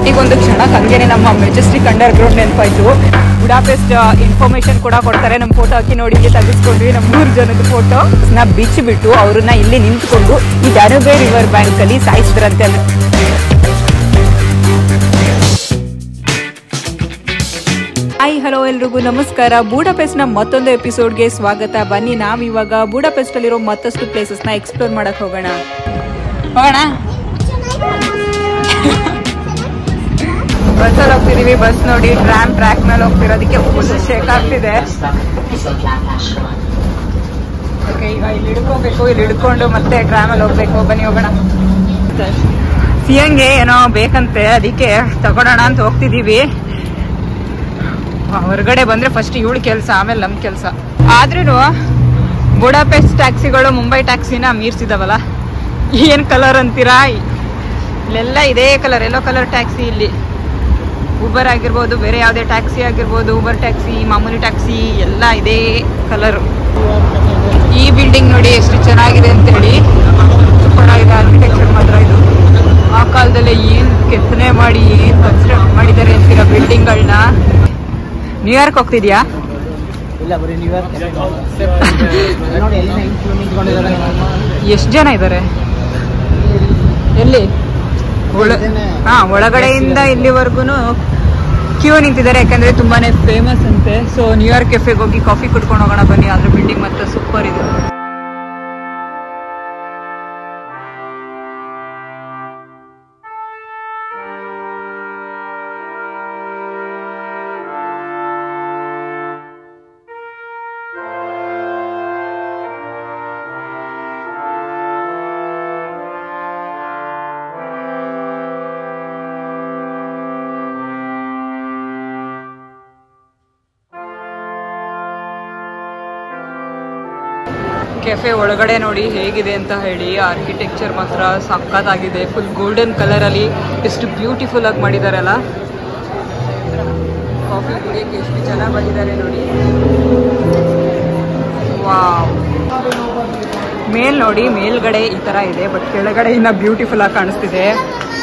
ಈಗೊಂದು ಕ್ಷಣಕ್ಕೆ ಹಂಗೇನೆ ನಮ್ಮ ಮೆಜೆಸ್ಟಿಕ್ ಅಂಡರ್ ಗ್ರೌಂಡ್ ನೆನಪಾಯ್ತು. ಬುಡಾಪೆಸ್ಟ್ ಇನ್ಫಾರ್ಮೇಶನ್ ಕೂಡ ಕೊಡ್ತಾರೆ. ನಮ್ಮ ಫೋಟೋ ಹಾಕಿ ನೋಡಿ ಇಲ್ಲಿ ತೆಗೆಸ್ಕೊಂಡ್ವಿ ನಮ್ಮ 3 ಜನದ ಫೋಟೋ ಬಿಟ್ಟು ಅವ್ರನ್ನ ಇಲ್ಲಿ ನಿಂತ್ಕೊಂಡು ಈ ಡ್ಯಾನುಬೆ ರಿವರ್ ಬ್ಯಾಂಕ್ ಅಲ್ಲಿ ಸಾಯಿಸಿದ್ರಂತೆ. ಹಾಯ್ ಹಲೋ ಎಲ್ರಿಗೂ ನಮಸ್ಕಾರ. ಬುಡಾಪೆಸ್ಟ್ ನ ಮತ್ತೊಂದು ಎಪಿಸೋಡ್ಗೆ ಸ್ವಾಗತ. ಬನ್ನಿ ನಾವಿವಾಗ ಬುಡಾಪೆಸ್ಟ್ ಅಲ್ಲಿರೋ ಮತ್ತಷ್ಟು ಪ್ಲೇಸಸ್ ನ ಎಕ್ಸ್ಪ್ಲೋರ್ ಮಾಡಕ್ ಹೋಗೋಣ. ಬಸ್ಸಲ್ಲಿ ಹೋಗ್ತಿದೀವಿ. ಬಸ್ ನೋಡಿ ಟ್ರ್ಯಾಕ್ ಮೇಲೆ ಹೋಗ್ತಿರೋದಕ್ಕೆ ಫುಲ್ ಶೇಕ್ ಆಗ್ತಿದೆ. ಓಕೆ, ಈಗ ಇಲ್ಲಿ ಹಿಡ್ಕೋಬೇಕು. ಇಲ್ಲಿ ಹಿಡ್ಕೊಂಡು ಮತ್ತೆ ಟ್ರಾಮಲ್ಲಿ ಹೋಗ್ಬೇಕು. ಬನ್ನಿ ಹೋಗೋಣ. ಸಿಯಂಗೆ ಏನೋ ಬೇಕಂತೆ, ಅದಕ್ಕೆ ತಗೊಳೋಣ ಅಂತ ಹೋಗ್ತಿದೀವಿ. ಹೊರಗಡೆ ಬಂದ್ರೆ ಫಸ್ಟ್ ಇವಳು ಕೆಲಸ, ಆಮೇಲೆ ನಮ್ ಕೆಲಸ. ಆದ್ರೂ ಬುಡಾಪೆಸ್ಟ್ ಟ್ಯಾಕ್ಸಿಗಳು ಮುಂಬೈ ಟ್ಯಾಕ್ಸಿನ ಮೀರ್ಸಿದಾವಲ್ಲ. ಏನ್ ಕಲರ್ ಅಂತೀರಾ? ಇಲ್ಲೆಲ್ಲ ಇದೇ ಕಲರ್, ಯೆಲ್ಲೋ ಕಲರ್ ಟ್ಯಾಕ್ಸಿ. ಇಲ್ಲಿ ಊಬರ್ ಆಗಿರ್ಬೋದು, ಬೇರೆ ಯಾವುದೇ ಟ್ಯಾಕ್ಸಿ ಆಗಿರ್ಬೋದು, ಊಬರ್ ಟ್ಯಾಕ್ಸಿ, ಮಾಮೂಲಿ ಟ್ಯಾಕ್ಸಿ ಎಲ್ಲ ಇದೇ ಕಲರ್. ಈ ಬಿಲ್ಡಿಂಗ್ ನೋಡಿ ಎಷ್ಟು ಚೆನ್ನಾಗಿದೆ ಅಂತೇಳಿ. ಸೂಪರಾಗಿದೆ ಆರ್ಕಿಟೆಕ್ಚರ್ ಮಾತ್ರ. ಇದು ಆ ಕಾಲದಲ್ಲೇ ಏನ್ ಕೆತ್ತನೆ ಮಾಡಿ ಏನ್ ಕನ್ಸ್ಟ್ರಕ್ಟ್ ಮಾಡಿದ್ದಾರೆ ಅಂತೀರ ಬಿಲ್ಡಿಂಗ್ಗಳನ್ನ. ನ್ಯೂಯಾರ್ಕ್ ಹೋಗ್ತಿದ್ಯಾ? ಎಷ್ಟು ಜನ ಇದ್ದಾರೆ? ಎಲ್ಲಿ? ಒಳಗಡೆಯಿಂದ ಇಲ್ಲಿವರೆಗೂ ಕ್ಯೂ ನಿಂತಿದ್ದಾರೆ, ಯಾಕಂದ್ರೆ ತುಂಬಾನೇ ಫೇಮಸ್ ಅಂತೆ. ಸೊ ನ್ಯೂಯಾರ್ಕ್ ಕೆಫೆಗೆ ಹೋಗಿ ಕಾಫಿ ಕುಡ್ಕೊಂಡು ಹೋಗೋಣ ಬನ್ನಿ. ಅದ್ರ ಬಿಲ್ಡಿಂಗ್ ಮತ್ತೆ ಸೂಪರ್ ಇದೆ. ಕೆಫೆ ಒಳಗಡೆ ನೋಡಿ ಹೇಗಿದೆ ಅಂತ ಹೇಳಿ. ಆರ್ಕಿಟೆಕ್ಚರ್ ಮಾತ್ರ ಸಖತ್ತಾಗಿದೆ. ಫುಲ್ ಗೋಲ್ಡನ್ ಕಲರ್ ಅಲ್ಲಿ ಎಷ್ಟು ಬ್ಯೂಟಿಫುಲ್ ಆಗಿ ಮಾಡಿದಾರಲ್ಲ. ಕಾಫಿ ಕುಡಿಯೋಕೆ ಎಷ್ಟು ಜನ ಬಂದಿದ್ದಾರೆ ನೋಡಿ. ವಾವ್. ಮೇಲ್ ನೋಡಿ, ಮೇಲ್ಗಡೆ ಈ ತರ ಇದೆ, ಬಟ್ ಕೆಳಗಡೆ ಇನ್ನ ಬ್ಯೂಟಿಫುಲ್ ಆಗಿ ಕಾಣಿಸ್ತಿದೆ.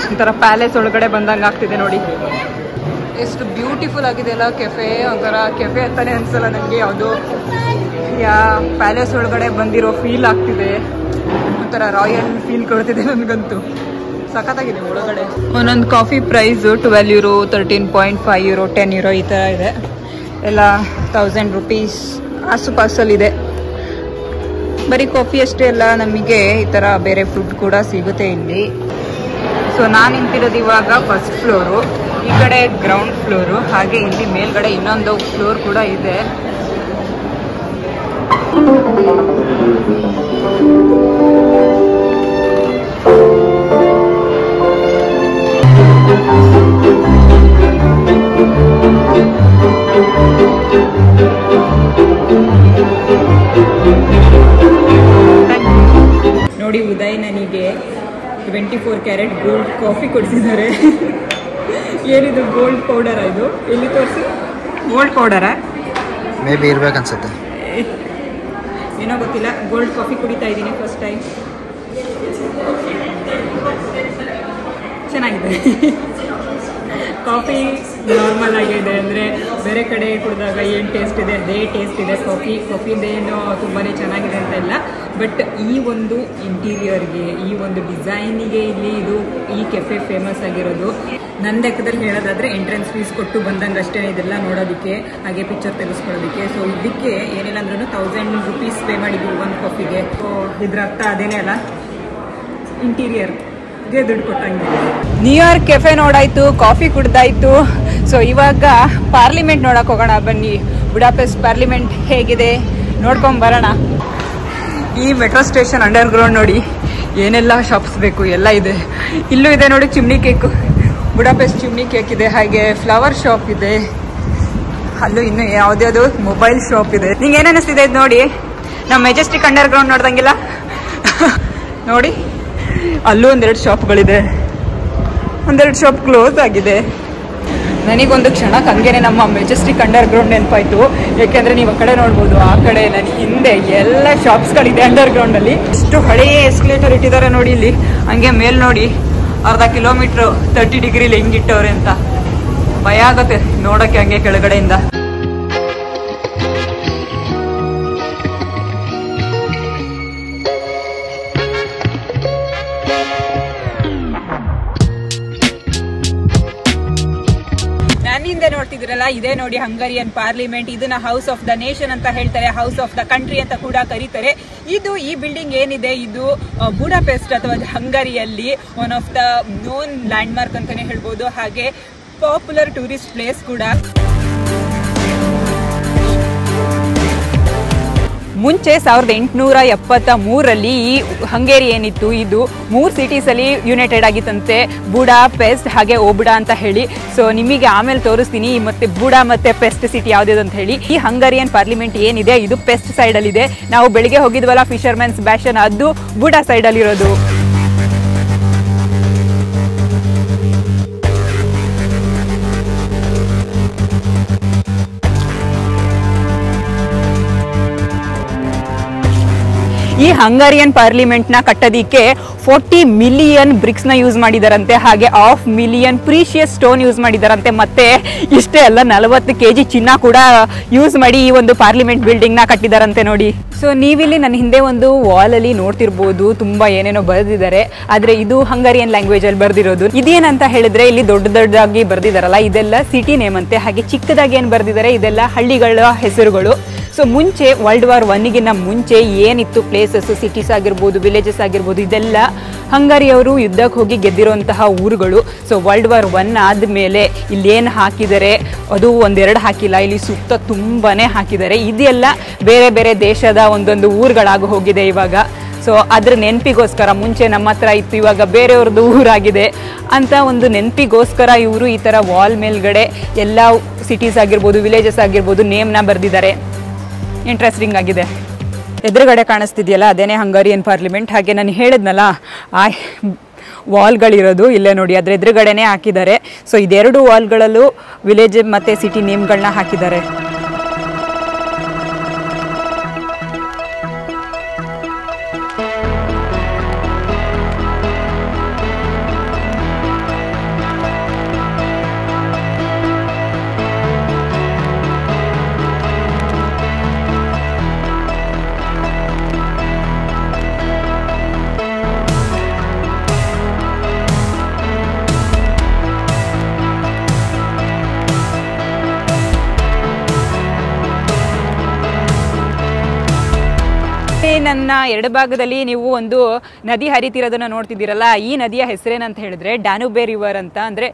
ಒಂಥರ ಪ್ಯಾಲೇಸ್ ಒಳಗಡೆ ಬಂದಂಗೆ ಆಗ್ತಿದೆ ನೋಡಿ. ಎಷ್ಟು ಬ್ಯೂಟಿಫುಲ್ ಆಗಿದೆ ಅಲ್ಲ ಕೆಫೆ. ಒಂಥರ ಕೆಫೆ ಅಂತಾನೆ ಅನ್ಸಲ್ಲ ನನಗೆ, ಯಾವುದು ಪ್ಯಾಲೇಸ್ ಒಳಗಡೆ ಬಂದಿರೋ ಫೀಲ್ ಆಗ್ತಿದೆ. ಒಂಥರ ರಾಯಲ್ ಫೀಲ್ ಕೊಡ್ತಿದೆ ನನಗಂತೂ. ಸಖತ್ತಾಗಿದೆ ಒಳಗಡೆ. ಒಂದೊಂದು ಕಾಫಿ ಪ್ರೈಸ್ €12, €13.5, €10 ಈ ಥರ ಇದೆ. ಎಲ್ಲ ₹1000 ಆಸುಪಾಸಲ್ಲಿದೆ. ಬರೀ ಕಾಫಿ ಅಷ್ಟೇ ಅಲ್ಲ, ನಮಗೆ ಈ ಥರ ಬೇರೆ ಫುಡ್ ಕೂಡ ಸಿಗುತ್ತೆ ಇಲ್ಲಿ. ಸೊ ನಾನು ನಿಂತಿರೋದು ಇವಾಗ ಫಸ್ಟ್ ಫ್ಲೋರು, ಈ ಕಡೆ ಗ್ರೌಂಡ್ ಫ್ಲೋರು, ಹಾಗೆ ಇಲ್ಲಿ ಮೇಲ್ಗಡೆ ಇನ್ನೊಂದು ಫ್ಲೋರ್ ಕೂಡ ಇದೆ. ನೋಡಿ, ಉದಯ್ ನನಗೆ 24 ಕ್ಯಾರೆಟ್ ಗೋಲ್ಡ್ ಕಾಫಿ ಕೊಡ್ತಿದ್ದಾರೆ. ಏನಿದು ಗೋಲ್ಡ್ ಪೌಡರ್? ಇದು ಎಲ್ಲಿ ತೋರಿಸಿ. ಗೋಲ್ಡ್ ಪೌಡರಾ? ಮೇ ಬಿ ಇರ್ಬೇಕನ್ಸುತ್ತೆ, ಏನೋ ಗೊತ್ತಿಲ್ಲ. ಗೋಲ್ಡ್ ಕಾಫಿ ಕುಡಿತಾ ಇದ್ದೀನಿ ಫಸ್ಟ್ ಟೈಮ್. ಚೆನ್ನಾಗಿದೆ. ಕಾಫಿ ನಾರ್ಮಲ್ ಆಗಿದೆ, ಅಂದರೆ ಬೇರೆ ಕಡೆ ಕುಡಿದಾಗ ಏನು ಟೇಸ್ಟ್ ಇದೆ ಅದೇ ಟೇಸ್ಟ್ ಇದೆ. ಕಾಫಿದೇನು ತುಂಬಾ ಚೆನ್ನಾಗಿದೆ ಅಂತ ಇಲ್ಲ, ಬಟ್ ಈ ಒಂದು ಇಂಟೀರಿಯರ್ಗೆ, ಈ ಒಂದು ಡಿಸೈನಿಗೆ ಇಲ್ಲಿ ಈ ಕೆಫೆ ಫೇಮಸ್ ಆಗಿರೋದು. ನನ್ನ ಲೆಕ್ಕದಲ್ಲಿ ಹೇಳೋದಾದರೆ ಎಂಟ್ರೆನ್ಸ್ ಫೀಸ್ ಕೊಟ್ಟು ಬಂದಂಗೆ ಅಷ್ಟೇ ಇದೆಲ್ಲ ನೋಡೋದಕ್ಕೆ, ಹಾಗೆ ಪಿಕ್ಚರ್ ತೆಗೆಸ್ಕೊಳ್ಳೋದಕ್ಕೆ. ಸೊ ಇದಕ್ಕೆ ಏನಿಲ್ಲ ಅಂದ್ರೂ ₹1000 ಪೇ ಮಾಡಿದ್ದೀವಿ ಒಂದು ಕಾಫಿಗೆ. ಸೊ ಇದ್ರ ಅರ್ಥ ಅದೇನೇ ಅಲ್ಲ, ಇಂಟೀರಿಯರ್ ದುಡ್ಡು ಕೊಟ್ಟಂಗೆ. ನ್ಯೂಯಾರ್ಕ್ ಕೆಫೆ ನೋಡಾಯ್ತು, ಕಾಫಿ ಕುಡ್ದಾಯ್ತು. ಸೊ ಇವಾಗ ಪಾರ್ಲಿಮೆಂಟ್ ನೋಡಕ್ ಹೋಗೋಣ ಬನ್ನಿ. ಬುಡಾಪೆಸ್ಟ್ ಪಾರ್ಲಿಮೆಂಟ್ ಹೇಗಿದೆ ನೋಡ್ಕೊಂಡ್ ಬರೋಣ. ಈ ಮೆಟ್ರೋ ಸ್ಟೇಷನ್ ಅಂಡರ್ ಗ್ರೌಂಡ್ ನೋಡಿ, ಏನೆಲ್ಲ ಶಾಪ್ಸ್ ಬೇಕು ಎಲ್ಲ ಇದೆ. ಇಲ್ಲೂ ಇದೆ ನೋಡಿ chimney cake, Budapest chimney cake ಇದೆ. ಹಾಗೆ ಫ್ಲವರ್ ಶಾಪ್ ಇದೆ. ಅಲ್ಲೂ ಇನ್ನು ಯಾವ್ದ್ಯಾವ್ದು ಮೊಬೈಲ್ ಶಾಪ್ ಇದೆ. ನಿಂಗೆ ಏನ್ ಅನಿಸ್ತಿದೆ ಇದು ನೋಡಿ? ನಮ್ಮ ಮೆಜೆಸ್ಟಿಕ್ ಅಂಡರ್ ಗ್ರೌಂಡ್ ನೋಡ್ದಂಗಿಲ್ಲ ನೋಡಿ. ಅಲ್ಲೂ ಒಂದೆರಡು ಶಾಪ್ಗಳಿದೆ, ಒಂದೆರಡು ಶಾಪ್ ಕ್ಲೋಸ್ ಆಗಿದೆ. ನನಗೊಂದು ಕ್ಷಣಕ್ಕೆ ಹಂಗೇನೆ ನಮ್ಮ ಮೆಜೆಸ್ಟಿಕ್ ಅಂಡರ್ ಗ್ರೌಂಡ್ ನೆನಪಾಯ್ತು. ಯಾಕೆಂದ್ರೆ ನೀವು ಆ ಕಡೆ ನೋಡ್ಬೋದು, ಆ ಕಡೆ ನನ್ನ ಹಿಂದೆ ಎಲ್ಲ ಶಾಪ್ಸ್ಗಳಿದೆ ಅಂಡರ್ ಗ್ರೌಂಡ್ ಅಲ್ಲಿ. ಎಷ್ಟು ಹಳೆಯ ಎಸ್ಕಲೇಟರ್ ಇಟ್ಟಿದ್ದಾರೆ ನೋಡಿ ಇಲ್ಲಿ. ಹಂಗೆ ಮೇಲ್ ನೋಡಿ ಅರ್ಧ ಕಿಲೋಮೀಟ್ರು 30 ಡಿಗ್ರಿಲಿ ಹೆಂಗಿಟ್ಟವ್ರೆ ಅಂತ ಭಯ ಆಗತ್ತೆ ನೋಡಕ್ಕೆ ಹಂಗೆ ಕೆಳಗಡೆಯಿಂದ. ಹಿಂದೆ ನೋಡ್ತಿದ್ರಲ್ಲ, ಇದೇ ನೋಡಿ ಹಂಗರಿಯನ್ ಪಾರ್ಲಿಮೆಂಟ್. ಇದನ್ನ ಹೌಸ್ ಆಫ್ ದ ನೇಷನ್ ಅಂತ ಹೇಳ್ತಾರೆ, ಹೌಸ್ ಆಫ್ ದ ಕಂಟ್ರಿ ಅಂತ ಕೂಡ ಕರೀತಾರೆ. ಈ ಬಿಲ್ಡಿಂಗ್ ಏನಿದೆ ಇದು ಬುಡಾಪೆಸ್ಟ್ ಅಥವಾ ಹಂಗರಿಯಲ್ಲಿ one of the known landmark ಅಂತಾನೆ ಹೇಳ್ಬೋದು, ಹಾಗೆ ಪಾಪ್ಯುಲರ್ ಟೂರಿಸ್ಟ್ ಪ್ಲೇಸ್ ಕೂಡ. ಮುಂಚೆ 1873ರಲ್ಲಿ ಈ ಹಂಗೇರಿ ಏನಿತ್ತು ಇದು 3 ಸಿಟೀಸಲ್ಲಿ ಯುನೈಟೆಡ್ ಆಗಿತ್ತಂತೆ, ಬುಡಾಪೆಸ್ಟ್ ಹಾಗೆ ಓಬುಡಾ ಅಂತ ಹೇಳಿ. ಸೊ ನಿಮಗೆ ಆಮೇಲೆ ತೋರಿಸ್ತೀನಿ ಮತ್ತೆ ಬುಡಾ ಮತ್ತೆ ಪೆಸ್ಟ್ ಸಿಟಿ ಯಾವ್ದು ಅಂತ ಹೇಳಿ. ಈ ಹಂಗರಿಯನ್ ಪಾರ್ಲಿಮೆಂಟ್ ಏನಿದೆ ಇದು ಪೆಸ್ಟ್ ಸೈಡಲ್ಲಿ ಇದೆ. ನಾವು ಬೆಳಿಗ್ಗೆ ಹೋಗಿದ್ವಲ್ಲ ಫಿಶರ್ಮನ್ಸ್ ಬ್ಯಾಷನ್, ಅದು ಬುಡಾ ಸೈಡಲ್ಲಿ ಇರೋದು. ಈ ಹಂಗರಿಯನ್ ಪಾರ್ಲಿಮೆಂಟ್ ನ ಕಟ್ಟೋದಿಕ್ಕೆ 40 ಮಿಲಿಯನ್ ಬ್ರಿಕ್ಸ್ ನ ಯೂಸ್ ಮಾಡಿದಾರಂತೆ, ಹಾಗೆ 1/2 ಮಿಲಿಯನ್ ಪ್ರೀಶಿಯಸ್ ಸ್ಟೋನ್ ಯೂಸ್ ಮಾಡಿದಾರಂತೆ, ಮತ್ತೆ ಇಷ್ಟೇ ಅಲ್ಲ 40 kg ಚಿನ್ನ ಕೂಡ ಯೂಸ್ ಮಾಡಿ ಈ ಒಂದು ಪಾರ್ಲಿಮೆಂಟ್ ಬಿಲ್ಡಿಂಗ್ ನ ಕಟ್ಟಿದಾರಂತೆ ನೋಡಿ. ಸೊ ನೀವಿಲ್ಲಿ ನನ್ನ ಹಿಂದೆ ಒಂದು ವಾಲ್ ಅಲ್ಲಿ ನೋಡ್ತಿರ್ಬೋದು, ತುಂಬಾ ಏನೇನೋ ಬರೆದಿದ್ದಾರೆ, ಆದ್ರೆ ಇದು ಹಂಗರಿಯನ್ ಲ್ಯಾಂಗ್ವೇಜ್ ಅಲ್ಲಿ ಬರ್ದಿರೋದು. ಇದೇನಂತ ಹೇಳಿದ್ರೆ ಇಲ್ಲಿ ದೊಡ್ಡದಾಗಿ ಬರ್ದಿದಾರಲ್ಲ ಇದೆಲ್ಲ ಸಿಟಿ ನೇಮ್ ಅಂತೆ, ಹಾಗೆ ಚಿಕ್ಕದಾಗಿ ಏನ್ ಬರ್ದಿದ್ದಾರೆ ಇದೆಲ್ಲ ಹಳ್ಳಿಗಳ ಹೆಸರುಗಳು. ಸೊ ಮುಂಚೆ World War I ಮುಂಚೆ ಏನಿತ್ತು ಪ್ಲೇಸಸ್, ಸಿಟೀಸ್ ಆಗಿರ್ಬೋದು, ವಿಲೇಜಸ್ ಆಗಿರ್ಬೋದು, ಇದೆಲ್ಲ ಹಂಗರಿಯವರು ಯುದ್ಧಕ್ಕೆ ಹೋಗಿ ಗೆದ್ದಿರುವಂತಹ ಊರುಗಳು. ಸೊ World War I ಆದಮೇಲೆ ಇಲ್ಲೇನು ಹಾಕಿದ್ದಾರೆ ಅದು ಒಂದೆರಡು ಹಾಕಿಲ್ಲ, ಇಲ್ಲಿ ಸುತ್ತ ತುಂಬಾನೇ ಹಾಕಿದ್ದಾರೆ. ಇದೆಲ್ಲ ಬೇರೆ ಬೇರೆ ದೇಶದ ಒಂದೊಂದು ಊರುಗಳಾಗಿ ಹೋಗಿದೆ ಇವಾಗ. ಸೊ ಅದ್ರ ನೆನಪಿಗೋಸ್ಕರ ಮುಂಚೆ ನಮ್ಮ ಹತ್ರ ಇತ್ತು, ಇವಾಗ ಬೇರೆಯವ್ರದ್ದು ಊರಾಗಿದೆ ಅಂತ ಒಂದು ನೆನಪಿಗೋಸ್ಕರ ಇವರು ಈ ಥರ ವಾಲ್ ಮೇಲ್ಗಡೆ ಎಲ್ಲ ಸಿಟೀಸ್ ಆಗಿರ್ಬೋದು, ವಿಲೇಜಸ್ ಆಗಿರ್ಬೋದು ನೇಮ್ನ ಬರೆದಿದ್ದಾರೆ. ಇಂಟ್ರೆಸ್ಟಿಂಗ್ ಆಗಿದೆ. ಎದುರುಗಡೆ ಕಾಣಿಸ್ತಿದೆಯಲ್ಲ ಅದೇನೇ ಹಂಗರಿಯನ್ ಪಾರ್ಲಿಮೆಂಟ್. ಹಾಗೆ ನಾನು ಹೇಳಿದ್ನಲ್ಲ ಆ ವಾಲ್ಗಳಿರೋದು ಇಲ್ಲೇ ನೋಡಿ, ಅದ್ರ ಎದುರುಗಡೆನೇ ಹಾಕಿದ್ದಾರೆ. ಸೊ ಇದೆರಡು ವಾಲ್ಗಳಲ್ಲೂ ವಿಲೇಜ್ ಮತ್ತು ಸಿಟಿ ನೇಮ್ಗಳನ್ನ ಹಾಕಿದ್ದಾರೆ. ನನ್ನ ಎರಡು ಭಾಗದಲ್ಲಿ ನೀವು ಒಂದು ನದಿ ಹರಿತಿರೋದನ್ನ ನೋಡ್ತಿದ್ದೀರಲ್ಲ, ಈ ನದಿಯ ಹೆಸರೇನಂತ ಹೇಳಿದ್ರೆ ಡ್ಯಾನುಬೆ ರಿವರ್ ಅಂತ, ಅಂದರೆ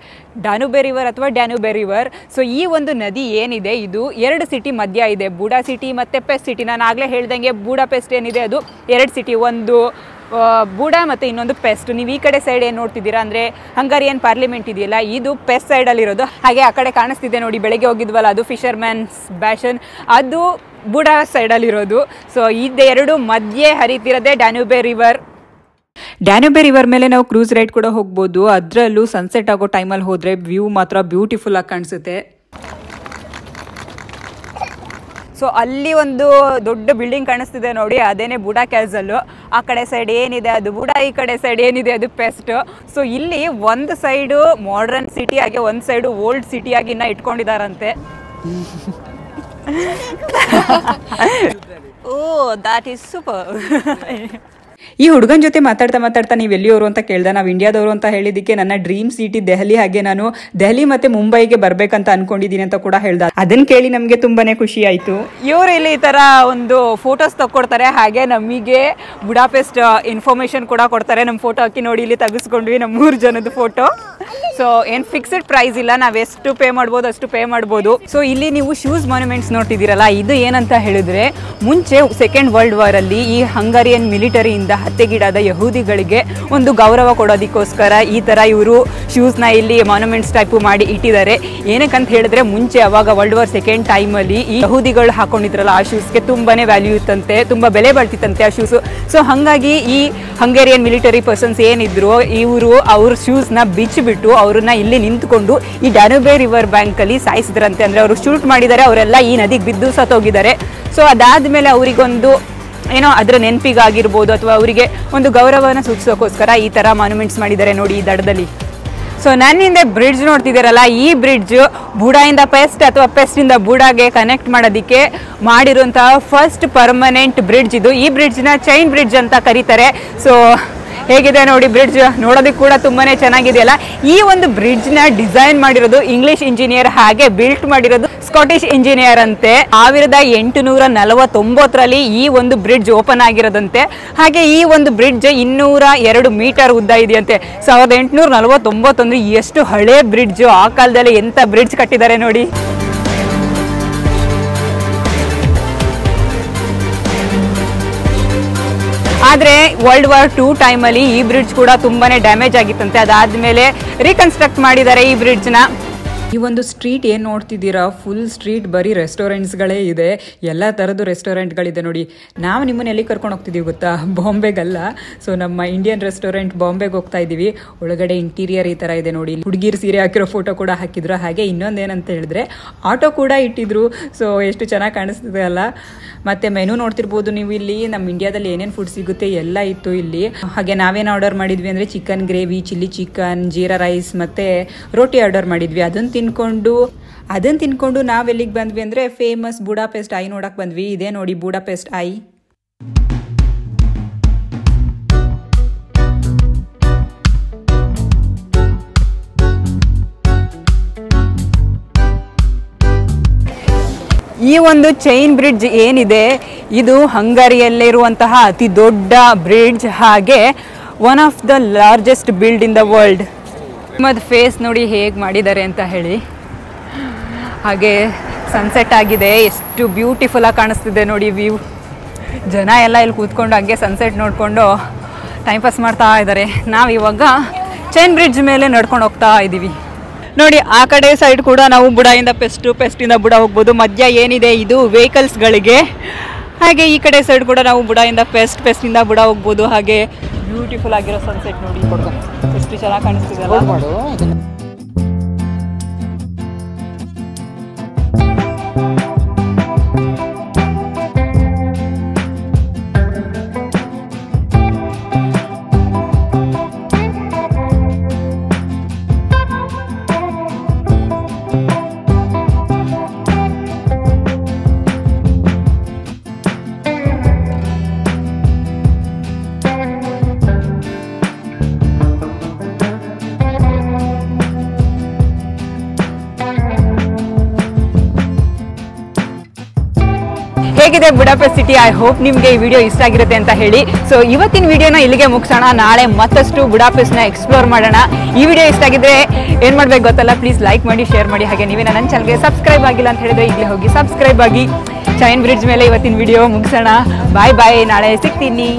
ಡ್ಯಾನುಬೆ ರಿವರ್ ಅಥವಾ ಡ್ಯಾನುಬೆ ರಿವರ್. ಸೊ ಈ ಒಂದು ನದಿ ಏನಿದೆ ಇದು 2 ಸಿಟಿ ಮಧ್ಯ ಇದೆ, ಬುಡಾ ಸಿಟಿ ಮತ್ತು ಪೆಸ್ಟ್ ಸಿಟಿ. ನಾನು ಆಗಲೇ ಹೇಳ್ದಂಗೆ ಬುಡಾಪೆಸ್ಟ್ ಏನಿದೆ ಅದು 2 ಸಿಟಿ, ಒಂದು ಬುಡಾ ಮತ್ತು ಇನ್ನೊಂದು ಪೆಸ್ಟ್. ನೀವು ಈ ಕಡೆ ಸೈಡ್ ಏನು ನೋಡ್ತಿದ್ದೀರಾ ಅಂದರೆ ಹಂಗರಿಯನ್ ಪಾರ್ಲಿಮೆಂಟ್ ಇದೆಯಲ್ಲ ಇದು ಪೆಸ್ಟ್ ಸೈಡಲ್ಲಿರೋದು. ಹಾಗೆ ಆ ಕಡೆ ಕಾಣಿಸ್ತಿದೆ ನೋಡಿ, ಬೆಳಗ್ಗೆ ಹೋಗಿದ್ವಲ್ಲ ಅದು ಫಿಶರ್ಮ್ಯಾನ್ಸ್ ಬ್ಯಾಷನ್, ಅದು ಬುಡಾ ಸೈಡಲ್ಲಿರೋದು. ಸೊ ಇದೆರಡು ಮಧ್ಯೆ ಹರಿತಿರೋದೇ ಡ್ಯಾನುಬೆ ರಿವರ್. ಡ್ಯಾನುಬೆ ರಿವರ್ ಮೇಲೆ ನಾವು ಕ್ರೂಸ್ ರೈಡ್ ಕೂಡ ಹೋಗ್ಬೋದು. ಅದರಲ್ಲೂ ಸನ್ಸೆಟ್ ಆಗೋ ಟೈಮಲ್ಲಿ ಹೋದರೆ ವ್ಯೂ ಮಾತ್ರ ಬ್ಯೂಟಿಫುಲ್ ಆಗಿ ಕಾಣಿಸುತ್ತೆ. ಸೊ ಅಲ್ಲಿ ಒಂದು ದೊಡ್ಡ ಬಿಲ್ಡಿಂಗ್ ಕಾಣಿಸ್ತಿದೆ ನೋಡಿ, ಅದೇನೇ ಬುಡಾ ಕ್ಯಾಸಲ್. ಆ ಕಡೆ ಸೈಡ್ ಏನಿದೆ ಅದು ಬುಡಾ, ಈ ಕಡೆ ಸೈಡ್ ಏನಿದೆ ಅದು ಪೆಸ್ಟ್. ಸೊ ಇಲ್ಲಿ ಒಂದು ಸೈಡು ಮಾಡರ್ನ್ ಸಿಟಿ ಆಗಿ ಒಂದು ಸೈಡು ಓಲ್ಡ್ ಸಿಟಿ ಆಗಿ ಇನ್ನ ಇಟ್ಕೊಂಡಿದಾರಂತೆ. ಓ ದ್ಯಾಟ್ ಈಸ್ ಸೂಪರ್. ಈ ಹುಡುಗನ ಜೊತೆ ಮಾತಾಡ್ತಾ ನೀವು ಎಲ್ಲಿಯವರು ಅಂತ ಕೇಳ್ದೆ. ನಾವು ಇಂಡಿಯಾದವರು ಅಂತ ಹೇಳಿದಕ್ಕೆ ನನ್ನ ಡ್ರೀಮ್ ಸಿಟಿ ದೆಹಲಿ, ಹಾಗೆ ನಾನು ದೆಹಲಿ ಮತ್ತೆ ಮುಂಬೈಗೆ ಬರ್ಬೇಕಂತ ಅನ್ಕೊಂಡಿದ್ದೀನಿ ಅಂತ ಕೂಡ ಹೇಳ್ದ. ಅದನ್ನ ಕೇಳಿ ನಮಗೆ ತುಂಬಾನೇ ಖುಷಿ ಆಯ್ತು. ಇವರು ಇಲ್ಲಿ ಈ ತರ ಒಂದು ಫೋಟೋಸ್ ತಕ್ಕೊಡ್ತಾರೆ, ಹಾಗೆ ನಮಗೆ ಬುಡಾಪೆಸ್ಟ್ ಇನ್ಫಾರ್ಮೇಶನ್ ಕೂಡ ಕೊಡ್ತಾರೆ. ನಮ್ಮ ಫೋಟೋ ಹಾಕಿ ನೋಡಿ ಇಲ್ಲಿ ತೆಗೆಸ್ಕೊಂಡ್ವಿ ನಮ್ಮ 3 ಜನದ ಫೋಟೋ. ಸೊ ಏನ್ ಫಿಕ್ಸ್ಡ್ ಪ್ರೈಸ್ ಇಲ್ಲ, ನಾವ್ ಎಷ್ಟು ಪೇ ಮಾಡ್ಬೋದು ಅಷ್ಟು ಪೇ ಮಾಡ್ಬೋದು. ಸೊ ಇಲ್ಲಿ ನೀವು ಶೂಸ್ ಮಾನ್ಯುಮೆಂಟ್ಸ್ ನೋಡ್ತಿದ್ದೀರಲ್ಲ, ಇದು ಏನಂತ ಹೇಳಿದ್ರೆ ಮುಂಚೆ ಸೆಕೆಂಡ್ ವರ್ಲ್ಡ್ ವಾರ್ ಅಲ್ಲಿ ಈ ಹಂಗರಿಯನ್ ಮಿಲಿಟರಿಯಿಂದ ಹತ್ಯೆಗೀಡಾದ ಯಹೂದಿಗಳಿಗೆ ಒಂದು ಗೌರವ ಕೊಡೋದಕ್ಕೋಸ್ಕರ ಈ ತರ ಇವರು ಶೂಸ್ ನ ಇಲ್ಲಿ ಮಾನ್ಯುಮೆಂಟ್ಸ್ ಟೈಪ್ ಮಾಡಿ ಇಟ್ಟಿದ್ದಾರೆ. ಏನಕ್ಕಂತ ಹೇಳಿದ್ರೆ ಮುಂಚೆ ಅವಾಗ ವರ್ಲ್ಡ್ ವಾರ್ ಸೆಕೆಂಡ್ ಟೈಮ್ ಅಲ್ಲಿ ಈ ಯಹೂದಿಗಳು ಹಾಕೊಂಡಿದ್ರಲ್ಲ ಆ ಶೂಸ್ಗೆ ತುಂಬಾನೇ ವ್ಯಾಲ್ಯೂ ಇತ್ತಂತೆ, ತುಂಬಾ ಬೆಲೆ ಬಾಳ್ತಿತ್ತಂತೆ ಆ ಶೂಸ್. ಸೊ ಹಂಗಾಗಿ ಈ ಹಂಗೇರಿಯನ್ ಮಿಲಿಟರಿ ಪರ್ಸನ್ಸ್ ಏನಿದ್ರು ಇವರು ಅವ್ರ ಶೂಸ್ ನ ಬಿಚ್ಚಿಬಿಟ್ಟು ಅವ್ರನ್ನ ಇಲ್ಲಿ ನಿಂತ್ಕೊಂಡು ಈ ಡ್ಯಾನುಬೆ ರಿವರ್ ಬ್ಯಾಂಕ್ ಅಲ್ಲಿ ಸಾಯಿಸಿದ್ರಂತೆ. ಅಂದ್ರೆ ಅವರು ಶೂಟ್ ಮಾಡಿದ್ದಾರೆ, ಅವರೆಲ್ಲ ಈ ನದಿಗೆ ಬಿದ್ದು ಸತ್ತೋಗಿದ್ದಾರೆ. ಸೊ ಅದಾದ್ಮೇಲೆ ಅವರಿಗೊಂದು ಏನೋ ಅದರ ನೆನಪಿಗಾಗಿರ್ಬೋದು ಅಥವಾ ಅವರಿಗೆ ಒಂದು ಗೌರವನ ಸೂಚಿಸೋಕ್ಕೋಸ್ಕರ ಈ ಥರ ಮಾನ್ಯುಮೆಂಟ್ಸ್ ಮಾಡಿದ್ದಾರೆ ನೋಡಿ ಈ ದಡದಲ್ಲಿ. ಸೊ ನನ್ನಿಂದ ಬ್ರಿಡ್ಜ್ ನೋಡ್ತಿದ್ದೀರಲ್ಲ, ಈ ಬ್ರಿಡ್ಜ್ ಬುಡಾಯಿಂದ ಪೆಸ್ಟ್ ಅಥವಾ ಪೆಸ್ಟಿಂದ ಬುಡಾಗೆ ಕನೆಕ್ಟ್ ಮಾಡೋದಕ್ಕೆ ಮಾಡಿರುವಂತಹ ಫಸ್ಟ್ ಪರ್ಮನೆಂಟ್ ಬ್ರಿಡ್ಜ್ ಇದು. ಈ ಬ್ರಿಡ್ಜ್ನ ಚೈನ್ ಬ್ರಿಡ್ಜ್ ಅಂತ ಕರೀತಾರೆ. ಸೊ ಹೇಗಿದೆ ನೋಡಿ ಬ್ರಿಡ್ಜ್, ನೋಡೋದಕ್ಕೆ ಕೂಡ ತುಂಬಾ ಚೆನ್ನಾಗಿದೆಯಲ್ಲ. ಈ ಒಂದು ಬ್ರಿಡ್ಜ್ನ ಡಿಸೈನ್ ಮಾಡಿರೋದು ಇಂಗ್ಲಿಷ್ ಇಂಜಿನಿಯರ್, ಹಾಗೆ ಬಿಲ್ಟ್ ಮಾಡಿರೋದು ಸ್ಕಾಟಿಷ್ ಇಂಜಿನಿಯರ್ ಅಂತೆ. 1849ರಲ್ಲಿ ಈ ಒಂದು ಬ್ರಿಡ್ಜ್ ಓಪನ್ ಆಗಿರೋದಂತೆ. ಹಾಗೆ ಈ ಒಂದು ಬ್ರಿಡ್ಜ್ 202 ಮೀಟರ್ ಉದ್ದ ಇದೆಯಂತೆ. 1849 ಎಷ್ಟು ಹಳೆ ಬ್ರಿಡ್ಜ್, ಆ ಕಾಲದಲ್ಲಿ ಎಂತ ಬ್ರಿಡ್ಜ್ ಕಟ್ಟಿದ್ದಾರೆ ನೋಡಿ. ಆದರೆ World War II ಟೈಮಲ್ಲಿ ಈ ಬ್ರಿಡ್ಜ್ ಕೂಡ ತುಂಬಾನೇ ಡ್ಯಾಮೇಜ್ ಆಗಿತ್ತಂತೆ. ಅದಾದಮೇಲೆ ರೀಕನ್ಸ್ಟ್ರಕ್ಟ್ ಮಾಡಿದ್ದಾರೆ ಈ ಬ್ರಿಡ್ಜ್ನ. ಈ ಒಂದು ಸ್ಟ್ರೀಟ್ ಏನು ನೋಡ್ತಿದ್ದೀರಾ, ಫುಲ್ ಸ್ಟ್ರೀಟ್ ಬರೀ ರೆಸ್ಟೋರೆಂಟ್ಸ್ಗಳೇ ಇದೆ, ಎಲ್ಲ ಥರದ್ದು ರೆಸ್ಟೋರೆಂಟ್ಗಳಿದೆ ನೋಡಿ. ನಾವು ನಿಮ್ಮನ್ನ ಎಲ್ಲಿ ಕರ್ಕೊಂಡು ಹೋಗ್ತಿದ್ದೀವಿ ಗೊತ್ತಾ? ಬಾಂಬೆಗಲ್ಲ. ಸೊ ನಮ್ಮ ಇಂಡಿಯನ್ ರೆಸ್ಟೋರೆಂಟ್ ಬಾಂಬೆಗೆ ಹೋಗ್ತಾ ಇದ್ದೀವಿ. ಒಳಗಡೆ ಇಂಟೀರಿಯರ್ ಈ ಥರ ಇದೆ ನೋಡಿ. ಹುಡುಗಿರು ಸೀರೆ ಹಾಕಿರೋ ಫೋಟೋ ಕೂಡ ಹಾಕಿದ್ರು. ಹಾಗೆ ಇನ್ನೊಂದೇನಂತ ಹೇಳಿದ್ರೆ ಆಟೋ ಕೂಡ ಇಟ್ಟಿದ್ರು. ಸೊ ಎಷ್ಟು ಚೆನ್ನಾಗಿ ಕಾಣಿಸ್ತಿದೆ ಅಲ್ಲ. ಮತ್ತು ಮೆನು ನೋಡ್ತಿರ್ಬೋದು ನೀವು. ಇಲ್ಲಿ ನಮ್ಮ ಇಂಡಿಯಾದಲ್ಲಿ ಏನೇನು ಫುಡ್ ಸಿಗುತ್ತೆ ಎಲ್ಲ ಇತ್ತು ಇಲ್ಲಿ. ಹಾಗೆ ನಾವೇನು ಆರ್ಡರ್ ಮಾಡಿದ್ವಿ ಅಂದರೆ chicken gravy, chilli chicken, jeera rice ಮತ್ತು ರೋಟಿ ಆರ್ಡರ್ ಮಾಡಿದ್ವಿ. ಅದನ್ನು ತಿನ್ಕೊಂಡು ನಾವೆಲ್ಲಿಗೆ ಬಂದ್ವಿ ಅಂದರೆ ಫೇಮಸ್ ಬುಡಾಪೆಸ್ಟ್ ಐ ನೋಡಕ್ಕೆ ಬಂದ್ವಿ. ಇದೇ ನೋಡಿ ಬುಡಾಪೆಸ್ಟ್ ಐ. ಈ ಒಂದು ಚೈನ್ ಬ್ರಿಡ್ಜ್ ಏನಿದೆ ಇದು ಹಂಗರಿಯಲ್ಲಿರುವಂತಹ ಅತಿ ದೊಡ್ಡ ಬ್ರಿಡ್ಜ್, ಹಾಗೆ one of the largest build in the world. ಮತ್ತು ಫೇಸ್ ನೋಡಿ ಹೇಗೆ ಮಾಡಿದ್ದಾರೆ ಅಂತ ಹೇಳಿ. ಹಾಗೆ ಸನ್ಸೆಟ್ ಆಗಿದೆ, ಎಷ್ಟು ಬ್ಯೂಟಿಫುಲ್ಲಾಗಿ ಕಾಣಿಸ್ತಿದೆ ನೋಡಿ ವ್ಯೂ. ಜನ ಎಲ್ಲ ಇಲ್ಲಿ ಕೂತ್ಕೊಂಡು ಹಾಗೆ ಸನ್ಸೆಟ್ ನೋಡಿಕೊಂಡು ಟೈಮ್ ಪಾಸ್ ಮಾಡ್ತಾ ಇದ್ದಾರೆ. ನಾವು ಇವಾಗ ಚೈನ್ ಬ್ರಿಡ್ಜ್ ಮೇಲೆ ನಡ್ಕೊಂಡು ಹೋಗ್ತಾ ಇದ್ದೀವಿ ನೋಡಿ. ಆ ಕಡೆ ಸೈಡ್ ಕೂಡ ನಾವು ಬುಡಾಯಿಂದ ಪೆಸ್ಟಿಂದ ಬುಡ ಹೋಗ್ಬೋದು. ಮಧ್ಯ ಏನಿದೆ ಇದು ವೆಹಿಕಲ್ಸ್ಗಳಿಗೆ. ಹಾಗೆ ಈ ಕಡೆ ಸೈಡ್ ಕೂಡ ನಾವು ಬುಡಾಯಿಂದ ಪೆಸ್ಟಿಂದ ಬುಡ ಹೋಗ್ಬೋದು. ಹಾಗೆ ಬ್ಯೂಟಿಫುಲ್ ಆಗಿರೋ ಸನ್ಸೆಟ್ ನೋಡಿ, ಎಷ್ಟು ಚೆನ್ನಾಗಿ ಕಾಣಿಸ್ತಿದೆ ಅಲ್ಲ. ಹೇಗಿದೆ ಬುಡಾಪೆಸ್ಟ್ ಸಿಟಿ? ಐ ಹೋಪ್ ನಿಮಗೆ ಈ ವಿಡಿಯೋ ಇಷ್ಟ ಆಗಿರುತ್ತೆ ಅಂತ ಹೇಳಿ. ಸೊ ಇವತ್ತಿನ ವಿಡಿಯೋನ ಇಲ್ಲಿಗೆ ಮುಗಿಸೋಣ. ನಾಳೆ ಮತ್ತಷ್ಟು ಬುಡಾಪೆಸ್ಟ್ನ ಎಕ್ಸ್ಪ್ಲೋರ್ ಮಾಡೋಣ. ಈ ವಿಡಿಯೋ ಇಷ್ಟ ಆಗಿದ್ರೆ ಏನು ಮಾಡಬೇಕು ಗೊತ್ತಲ್ಲ, ಪ್ಲೀಸ್ ಲೈಕ್ ಮಾಡಿ, ಶೇರ್ ಮಾಡಿ. ಹಾಗೆ ನೀವೇ ನನ್ನ ಚಾನಲ್ಗೆ ಸಬ್ಸ್ಕ್ರೈಬ್ ಆಗಿಲ್ಲ ಅಂತ ಹೇಳಿದ್ರೆ ಈಗಲೇ ಹೋಗಿ ಸಬ್ಸ್ಕ್ರೈಬ್ ಆಗಿ. ಚೈನ್ ಬ್ರಿಡ್ಜ್ ಮೇಲೆ ಇವತ್ತಿನ ವಿಡಿಯೋ ಮುಗಿಸೋಣ. ಬಾಯ್ ಬಾಯ್, ನಾಳೆ ಸಿಗ್ತೀನಿ.